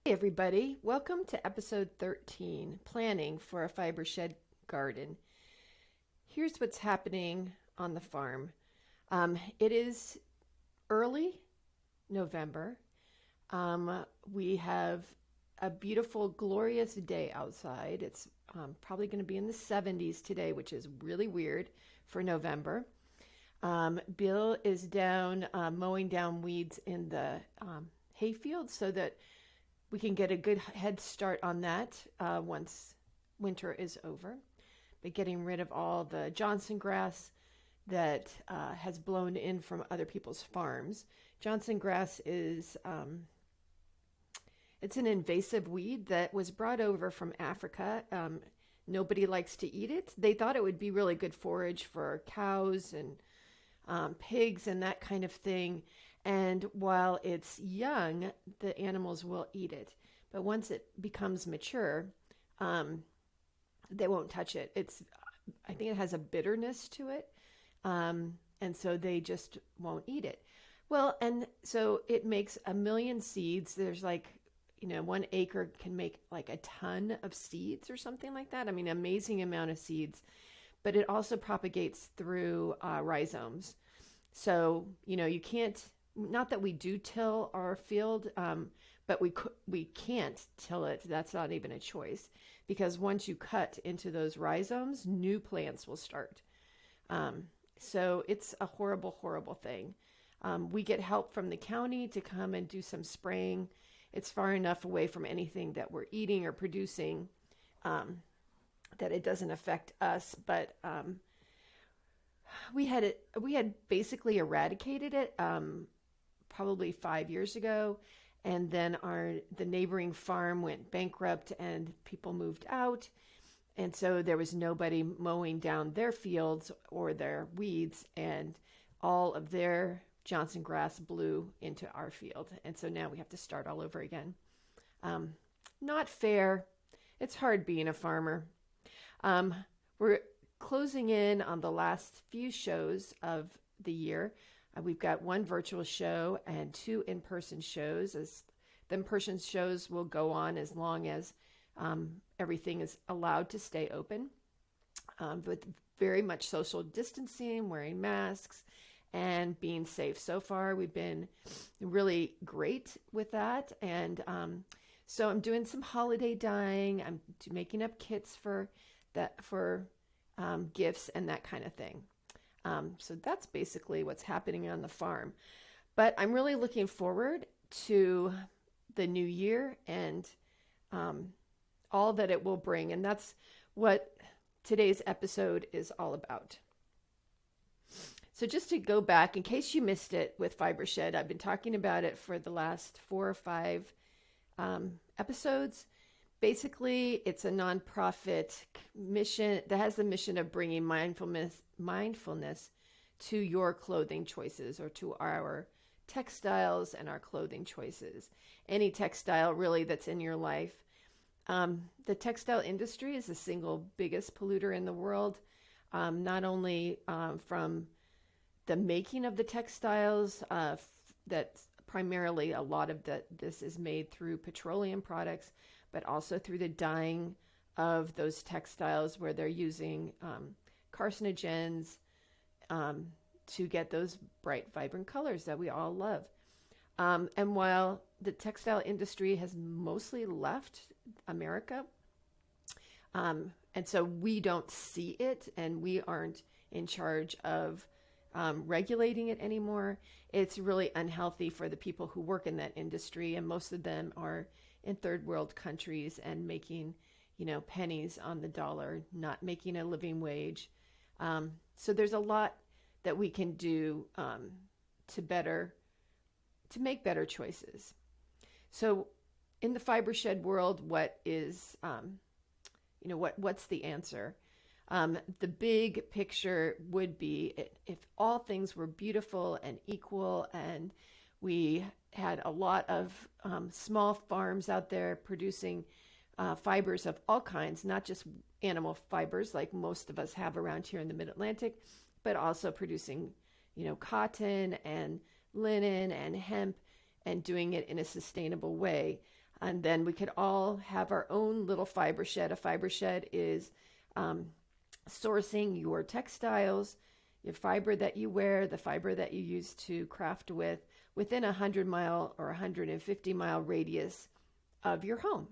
Hey everybody, welcome to episode 13, Planning for a Fibershed Garden. Here's what's happening on the farm. It is early November. We have a beautiful, glorious day outside. It's probably going to be in the 70s today, which is really weird for November. Bill is down mowing down weeds in the hayfield so that we can get a good head start on that once winter is over. But getting rid of all the Johnson grass that has blown in from other people's farms. Johnson grass is it's an invasive weed that was brought over from Africa. Nobody likes to eat it. They thought it would be really good forage for cows and pigs and that kind of thing. And while it's young, the animals will eat it. But once it becomes mature, they won't touch it. I think it has a bitterness to it. And so they just won't eat it. Well, and so it makes a million seeds. There's 1 acre can make like a ton of seeds or something like that. I mean, amazing amount of seeds. But it also propagates through rhizomes. So, you can't. Not that we do till our field, but we can't till it. That's not even a choice, because once you cut into those rhizomes, new plants will start. So it's a horrible, horrible thing. We get help from the county to come and do some spraying. It's far enough away from anything that we're eating or producing that it doesn't affect us. But we had basically eradicated it. Probably 5 years ago, and then the neighboring farm went bankrupt and people moved out, and so there was nobody mowing down their fields or their weeds, and all of their Johnson grass blew into our field, and so now we have to start all over again. Not fair. It's hard being a farmer. We're closing in on the last few shows of the year. We've got 1 virtual show and 2 in-person shows. As the in-person shows will go on as long as everything is allowed to stay open, with very much social distancing, wearing masks, and being safe. So far, we've been really great with that. And so I'm doing some holiday dyeing. I'm making up kits for gifts and that kind of thing. So that's basically what's happening on the farm. But I'm really looking forward to the new year and all that it will bring. And that's what today's episode is all about. So just to go back, in case you missed it with Fibershed, I've been talking about it for the last 4 or 5 episodes. Basically, it's a nonprofit mission that has the mission of bringing mindfulness to your clothing choices, or to our textiles and our clothing choices. Any textile really that's in your life. The textile industry is the single biggest polluter in the world, not only from the making of the textiles, that primarily a lot of this is made through petroleum products, but also through the dyeing of those textiles, where they're using carcinogens to get those bright, vibrant colors that we all love. And while the textile industry has mostly left America, and so we don't see it, and we aren't in charge of regulating it anymore, it's really unhealthy for the people who work in that industry, and most of them are in third world countries and making, pennies on the dollar, not making a living wage. So there's a lot that we can do to make better choices. So in the Fibershed world, what is, what's the answer? The big picture would be, if all things were beautiful and equal, and we had a lot of small farms out there producing fibers of all kinds, not just animal fibers like most of us have around here in the Mid-Atlantic, but also producing, cotton and linen and hemp, and doing it in a sustainable way. And then we could all have our own little fiber shed. A fiber shed is um, sourcing your textiles, your fiber that you wear, the fiber that you use to craft with, within a 100-mile or 150-mile radius of your home.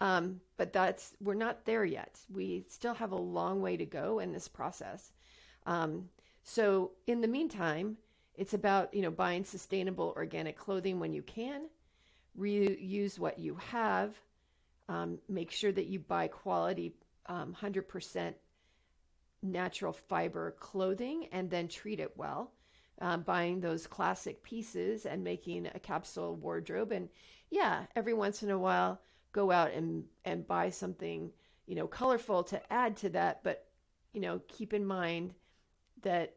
But we're not there yet. We still have a long way to go in this process. So in the meantime, it's about, buying sustainable organic clothing when you can, reuse what you have, make sure that you buy quality 100% natural fiber clothing and then treat it well. Buying those classic pieces and making a capsule wardrobe. And yeah, every once in a while, go out and buy something, colorful to add to that. But, keep in mind that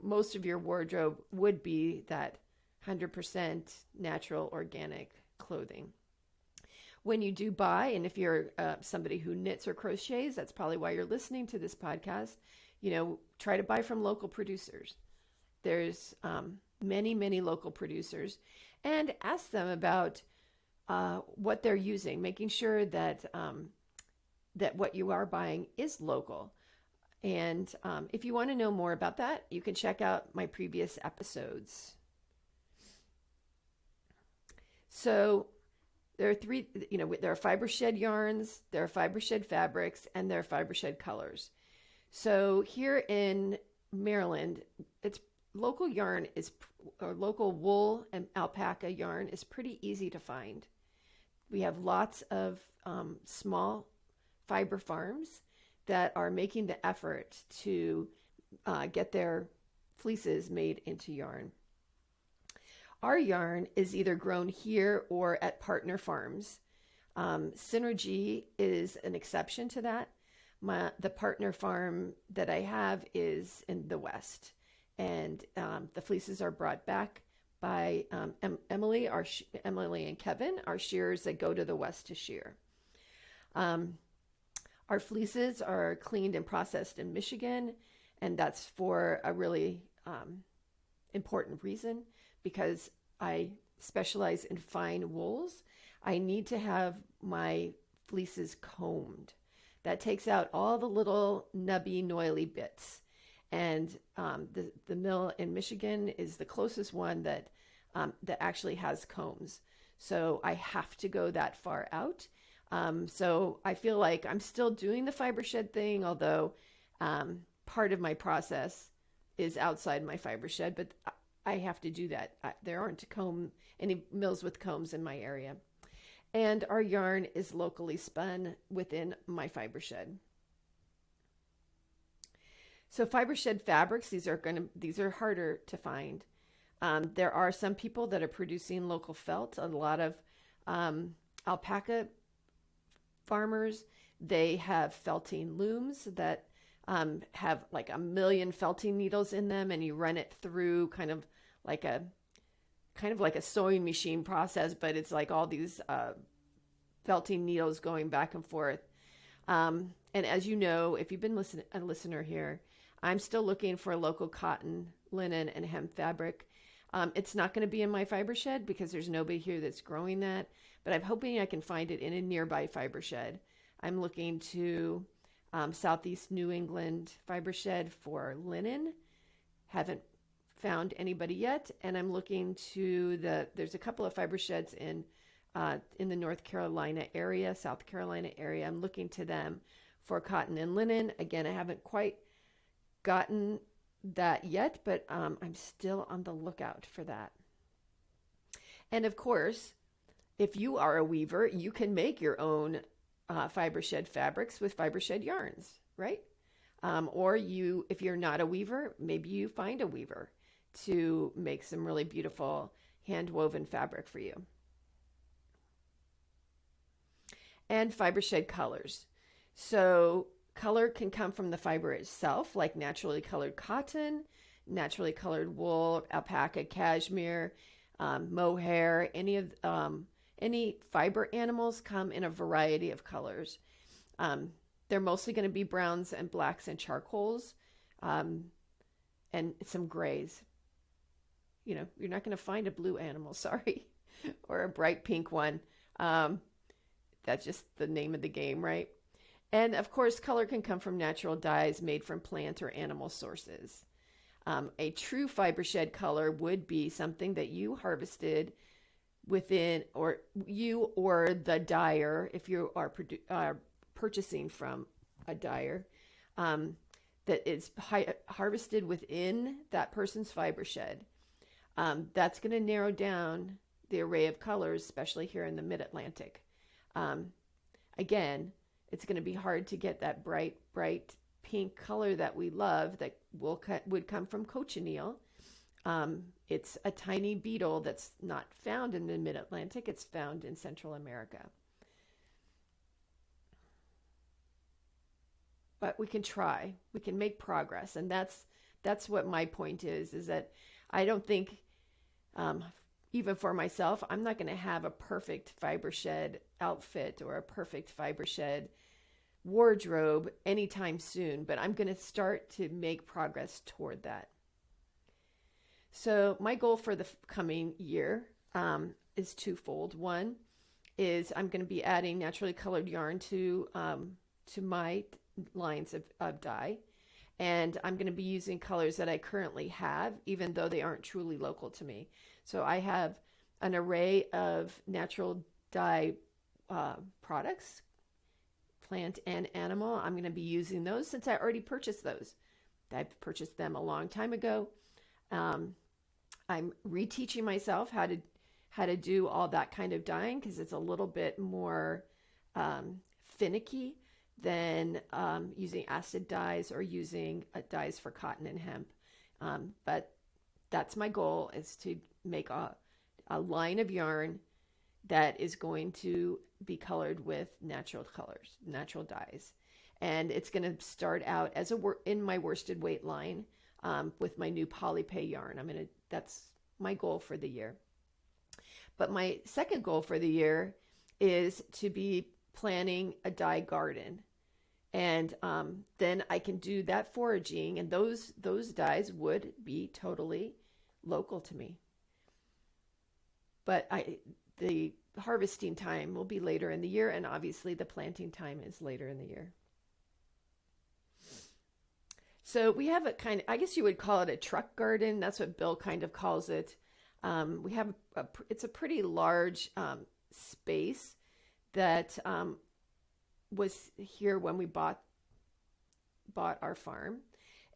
most of your wardrobe would be that 100% natural organic clothing. When you do buy, and if you're somebody who knits or crochets, that's probably why you're listening to this podcast, try to buy from local producers. There's many, many local producers, and ask them about what they're using, making sure that that what you are buying is local. And if you want to know more about that, you can check out my previous episodes. So there are three, there are Fibershed yarns, there are Fibershed fabrics, and there are Fibershed colors. So here in Maryland, it's local yarn or local wool and alpaca yarn is pretty easy to find. We have lots of small fiber farms that are making the effort to get their fleeces made into yarn. Our yarn is either grown here or at partner farms. Synergy is an exception to that. The partner farm that I have is in the West, and the fleeces are brought back by Emily and Kevin, our shearers that go to the West to shear. Our fleeces are cleaned and processed in Michigan, and that's for a really important reason, because I specialize in fine wools. I need to have my fleeces combed. That takes out all the little nubby, noily bits. And the mill in Michigan is the closest one that actually has combs. So I have to go that far out. So I feel like I'm still doing the Fibershed thing, although part of my process is outside my Fibershed, but I have to do that. There aren't any mills with combs in my area. And our yarn is locally spun within my Fibershed. So Fibershed fabrics, these are harder to find. There are some people that are producing local felt. A lot of alpaca farmers, they have felting looms that have like 1 million felting needles in them, and you run it through kind of like a sewing machine process, but it's like all these felting needles going back and forth. And as you know, if you've been a listener here, I'm still looking for local cotton, linen, and hemp fabric. It's not going to be in my Fibershed because there's nobody here that's growing that, but I'm hoping I can find it in a nearby Fibershed. I'm looking to Southeast New England Fibershed for linen. Haven't found anybody yet, and I'm looking to there's a couple of Fibersheds in the North Carolina area, South Carolina area. I'm looking to them for cotton and linen. Again, I haven't quite gotten that yet, but I'm still on the lookout for that. And of course, if you are a weaver, you can make your own Fibershed fabrics with Fibershed yarns, right? Or if you're not a weaver, maybe you find a weaver to make some really beautiful hand-woven fabric for you. And Fibershed colors. So color can come from the fiber itself, like naturally colored cotton, naturally colored wool, alpaca, cashmere, mohair. Any fiber animals come in a variety of colors. They're mostly going to be browns and blacks and charcoals, and some grays. You're not going to find a blue animal, sorry. or a bright pink one. Um, that's just the name of the game, right? And of course, color can come from natural dyes made from plant or animal sources. A true fiber shed color would be something that you harvested within, or you or the dyer, if you are purchasing from a dyer, um, that is harvested within that person's fiber shed. That's going to narrow down the array of colors, especially here in the mid-Atlantic. Um, Again, it's going to be hard to get that bright, bright pink color that we love that would come from cochineal. It's a tiny beetle that's not found in the mid-Atlantic. It's found in Central America. But we can try. We can make progress, and that's what my point is that I don't think, even for myself, I'm not going to have a perfect fiber shed outfit or a perfect fiber shed wardrobe anytime soon, but I'm going to start to make progress toward that. So my goal for the coming year is twofold. One is I'm going to be adding naturally colored yarn to my lines of dye, and I'm going to be using colors that I currently have, even though they aren't truly local to me. So I have an array of natural dye products, plant and animal. I'm going to be using those since I already purchased those. I've purchased them a long time ago. I'm reteaching myself how to do all that kind of dyeing because it's a little bit more finicky than using acid dyes or using dyes for cotton and hemp. But that's my goal, is to make a line of yarn that is going to be colored with natural colors, natural dyes. And it's going to start out as in my worsted weight line with my new Polypay yarn. That's my goal for the year. But my second goal for the year is to be planning a dye garden. And then I can do that foraging, and those dyes would be totally local to me. But the harvesting time will be later in the year, and obviously the planting time is later in the year. So we have a kind of, I guess you would call it a truck garden. That's what Bill kind of calls it. We have it's a pretty large space that was here when we bought our farm.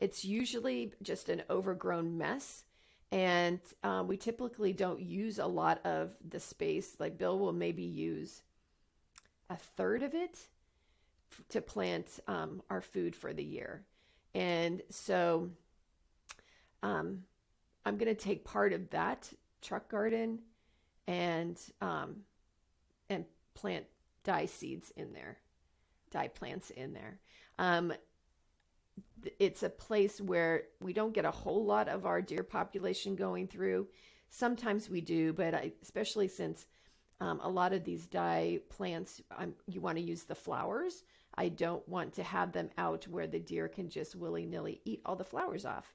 It's usually just an overgrown mess, and we typically don't use a lot of the space. Like Bill will maybe use a third of it to plant our food for the year. And so I'm going to take part of that truck garden and plant dye seeds in there, dye plants in there. It's a place where we don't get a whole lot of our deer population going through. Sometimes we do, but especially since a lot of these dye plants, you want to use the flowers. I don't want to have them out where the deer can just willy-nilly eat all the flowers off.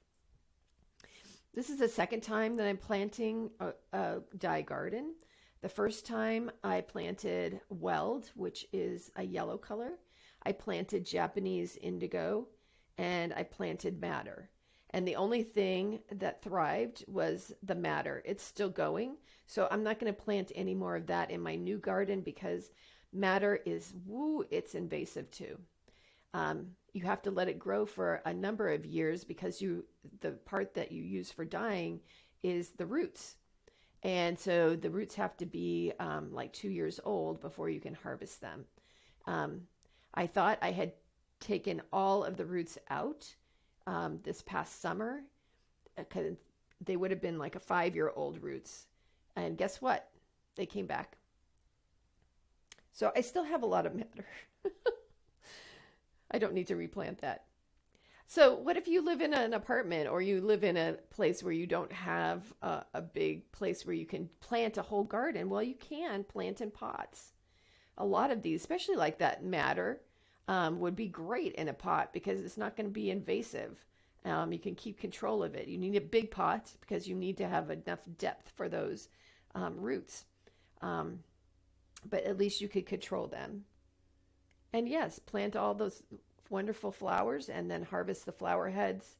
This is the second time that I'm planting a dye garden. The first time I planted weld, which is a yellow color. I planted Japanese indigo, and I planted madder. And the only thing that thrived was the madder. It's still going, so I'm not going to plant any more of that in my new garden because madder is, it's invasive too. You have to let it grow for a number of years because the part that you use for dyeing is the roots. And so the roots have to be like 2 years old before you can harvest them. I thought I had taken all of the roots out this past summer because they would have been like a 5-year-old roots. And guess what? They came back. So I still have a lot of madder. I don't need to replant that. So what if you live in an apartment or you live in a place where you don't have a big place where you can plant a whole garden? Well, you can plant in pots. A lot of these, especially like that madder, would be great in a pot because it's not going to be invasive. You can keep control of it. You need a big pot because you need to have enough depth for those roots. Um, but at least you could control them. And yes, plant all those wonderful flowers and then harvest the flower heads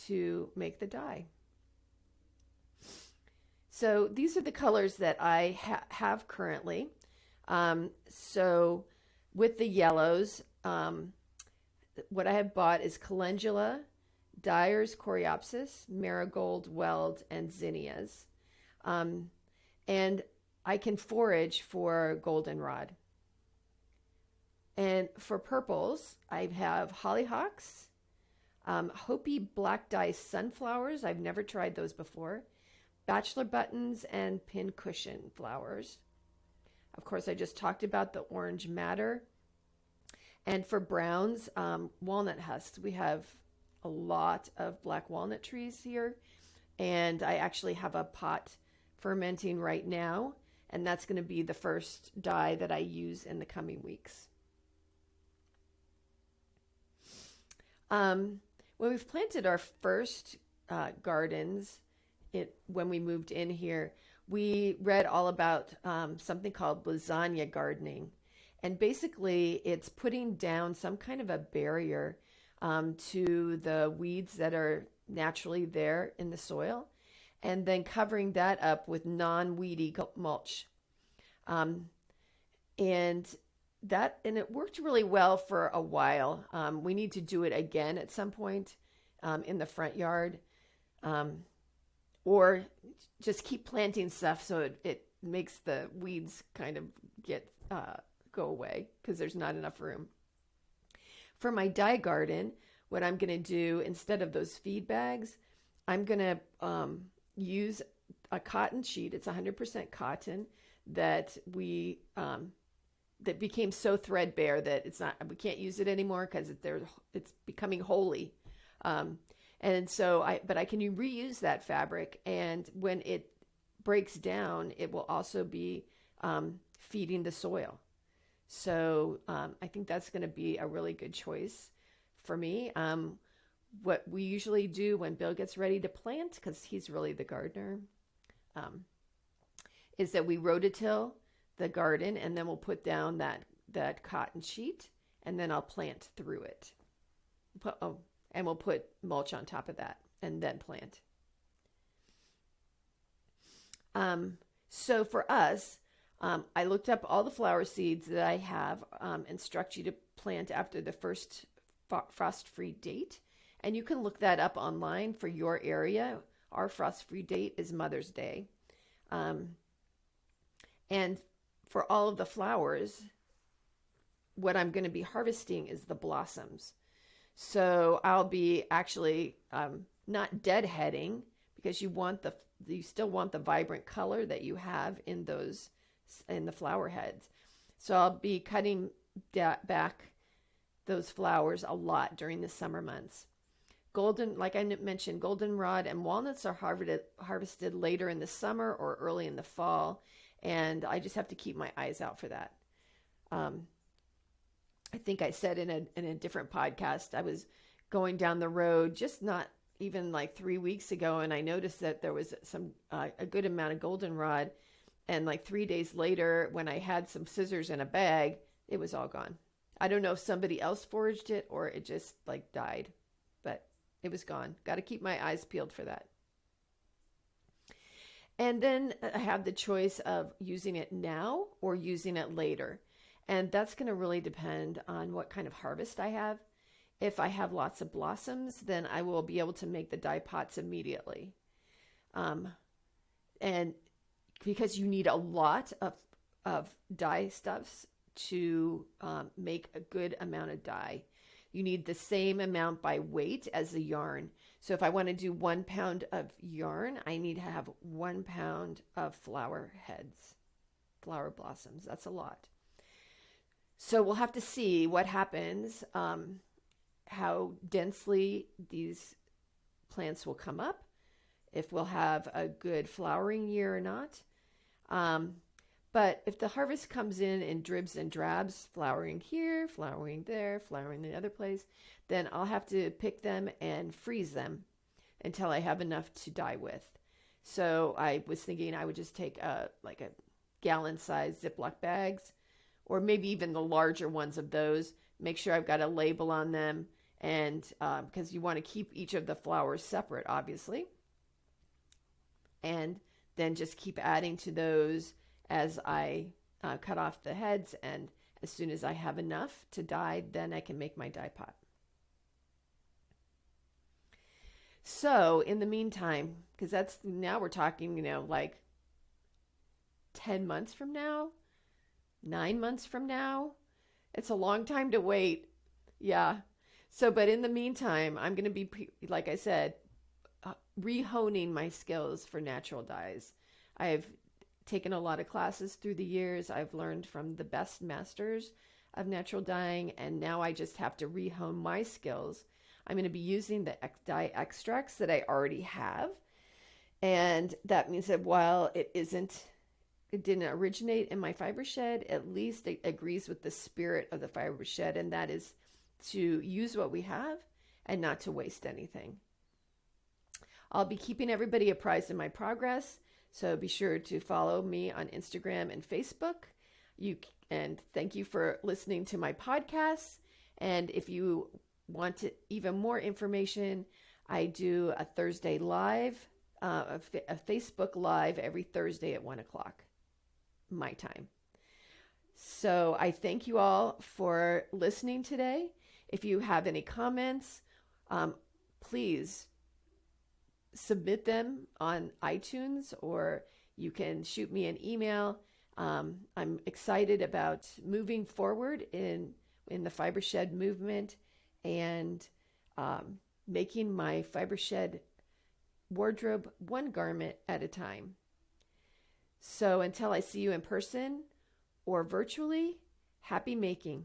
to make the dye. So these are the colors that I have currently. So with the yellows, what I have bought is calendula, dyer's coreopsis, marigold, weld, and zinnias. And I can forage for goldenrod. And for purples, I have hollyhocks, Hopi black dye sunflowers. I've never tried those before. Bachelor buttons and pincushion flowers. Of course, I just talked about the orange madder. And for browns, walnut husks. We have a lot of black walnut trees here. And I actually have a pot fermenting right now. And that's going to be the first dye that I use in the coming weeks. When we've planted our first gardens, when we moved in here, we read all about something called lasagna gardening. And basically, it's putting down some kind of a barrier to the weeds that are naturally there in the soil, and then covering that up with non-weedy mulch. And it worked really well for a while. We need to do it again at some point in the front yard, or just keep planting stuff so it makes the weeds kind of go away because there's not enough room. For my dye garden, what I'm going to do instead of those feed bags, I'm going to use a cotton sheet. It's 100% cotton that that became so threadbare that we can't use it anymore because it's becoming holey. And so but I can reuse that fabric, and when it breaks down, it will also be feeding the soil. So I think that's going to be a really good choice for me. What we usually do when Bill gets ready to plant, because he's really the gardener, is that we rototill the garden, and then we'll put down that cotton sheet, and then I'll plant through it. And we'll put mulch on top of that, and then plant. So for us, I looked up all the flower seeds that I have, instruct you to plant after the first frost-free date. And you can look that up online for your area. Our frost-free date is Mother's Day. And for all of the flowers, what I'm going to be harvesting is the blossoms. So I'll be actually not deadheading, because you still want the vibrant color that you have in the flower heads. So I'll be cutting back those flowers a lot during the summer months. Like I mentioned, goldenrod and walnuts are harvested later in the summer or early in the fall, and I just have to keep my eyes out for that. I think I said in a different podcast, I was going down the road just not even like 3 weeks ago, and I noticed that there was a good amount of goldenrod, and like 3 days later, when I had some scissors in a bag, it was all gone. I don't know if somebody else foraged it or it just like died, but it was gone. Got to keep my eyes peeled for that. And then I have the choice of using it now or using it later. And that's going to really depend on what kind of harvest I have. If I have lots of blossoms, then I will be able to make the dye pots immediately. And because you need a lot of dye stuffs to make a good amount of dye. You need the same amount by weight as the yarn. So if I want to do 1 pound of yarn, I need to have 1 pound of flower heads, flower blossoms. That's a lot. So we'll have to see what happens, how densely these plants will come up, if we'll have a good flowering year or not. But if the harvest comes in dribs and drabs, flowering here, flowering there, flowering the other place, then I'll have to pick them and freeze them until I have enough to dye with. So I was thinking I would just take a gallon-sized Ziploc bags, or maybe even the larger ones of those. Make sure I've got a label on them, and because you want to keep each of the flowers separate, obviously. And then just keep adding to those as I cut off the heads, and as soon as I have enough to dye, then I can make my dye pot. So in the meantime, because that's now we're talking, like 10 months from now, 9 months from now. It's a long time to wait. Yeah. So, but in the meantime, I'm going to be, like I said, rehoning my skills for natural dyes. I've taken a lot of classes through the years. I've learned from the best masters of natural dyeing, and now I just have to rehone my skills. I'm going to be using the dye extracts that I already have. And that means that while it didn't originate in my Fibershed, at least it agrees with the spirit of the Fibershed, and that is to use what we have and not to waste anything. I'll be keeping everybody apprised of my progress, so be sure to follow me on Instagram and Facebook. And thank you for listening to my podcasts. And if you want even more information, I do a Thursday live, a Facebook live every Thursday at 1 o'clock my time. So I thank you all for listening today. If you have any comments, please submit them on iTunes, or you can shoot me an email. I'm excited about moving forward in the Fibershed movement, and making my Fibershed wardrobe one garment at a time. So until I see you in person or virtually, happy making.